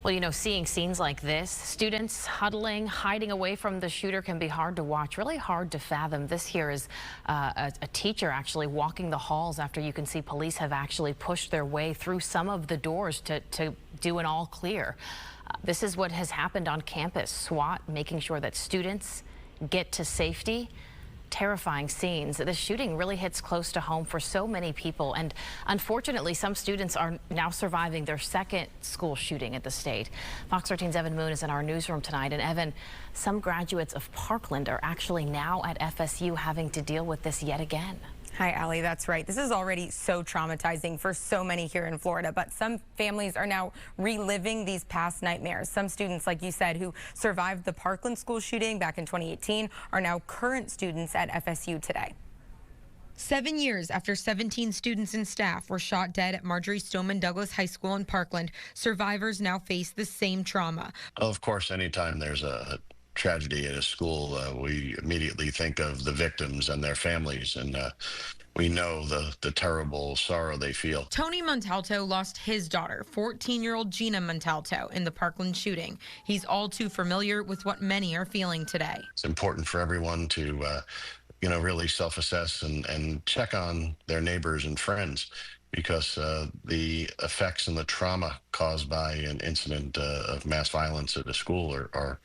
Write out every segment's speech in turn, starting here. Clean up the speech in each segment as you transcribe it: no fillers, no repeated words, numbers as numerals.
Well, you know, seeing scenes like this, students huddling, hiding away from the shooter can be hard to watch, really hard to fathom. This here is a teacher actually walking the halls after you can see police have actually pushed their way through some of the doors to do an all clear. This is what has happened on campus. SWAT making sure that students get to safety. Terrifying scenes. This shooting really hits close to home for so many people, and unfortunately some students are now surviving their second school shooting at the state. Fox 13's Evyn Moon is in our newsroom tonight, and Evyn, some graduates of Parkland are actually now at FSU having to deal with this yet again. Hi, Allie, that's right. This is already so traumatizing for so many here in Florida, but some families are now reliving these past nightmares. Some students, like you said, who survived the Parkland school shooting back in 2018 are now current students at FSU today. 7 years after 17 students and staff were shot dead at Marjory Stoneman Douglas High School in Parkland, survivors now face the same trauma. Of course, anytime there's a tragedy at a school, we immediately think of the victims and their families, and we know the terrible sorrow they feel. Tony Montalto lost his daughter, 14-year-old Gina Montalto, in the Parkland shooting. He's all too familiar with what many are feeling today. It's important for everyone to really self-assess and check on their neighbors and friends, because the effects and the trauma caused by an incident of mass violence at a school are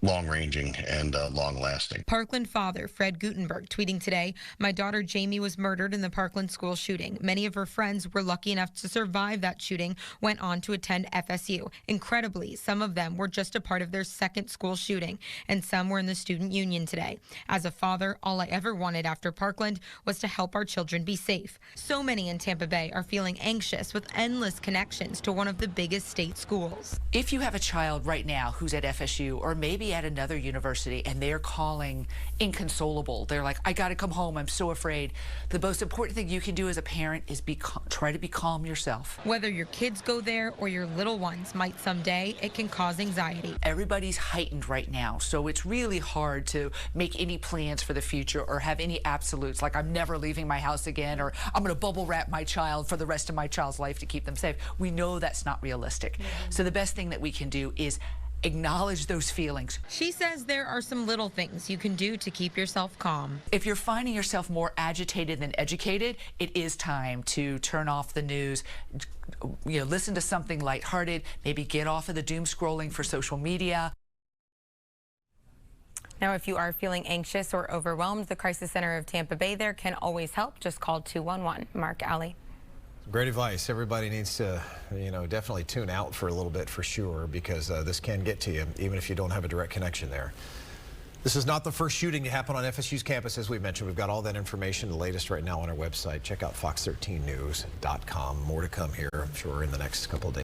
long-ranging and long-lasting. Parkland father Fred Gutenberg tweeting today, "My daughter Jamie was murdered in the Parkland school shooting. Many of her friends were lucky enough to survive that shooting, went on to attend FSU. Incredibly, some of them were just a part of their second school shooting, and some were in the student union today. As a father, all I ever wanted after Parkland was to help our children be safe." So many in Tampa Bay are feeling anxious with endless connections to one of the biggest state schools. If you have a child right now who's at FSU or maybe at another university and they're calling inconsolable, they're like, "I got to come home, I'm so afraid," the most important thing you can do as a parent is try to be calm yourself. Whether your kids go there or your little ones might someday, it can cause anxiety. Everybody's heightened right now, so it's really hard to make any plans for the future or have any absolutes, like I'm never leaving my house again, or I'm going to bubble wrap my child for the rest of my child's life to keep them safe. We know that's not realistic. So the best thing that we can do is acknowledge those feelings. She says there are some little things you can do to keep yourself calm. If you're finding yourself more agitated than educated, it is time to turn off the news, listen to something lighthearted, maybe get off of the doom scrolling for social media. Now, if you are feeling anxious or overwhelmed, the Crisis Center of Tampa Bay there can always help. Just call 211. Mark, Allie. Great advice. Everybody needs to, definitely tune out for a little bit for sure, because this can get to you, even if you don't have a direct connection there. This is not the first shooting to happen on FSU's campus, as we mentioned. We've got all that information, the latest right now on our website. Check out fox13news.com. More to come here, I'm sure, in the next couple of days.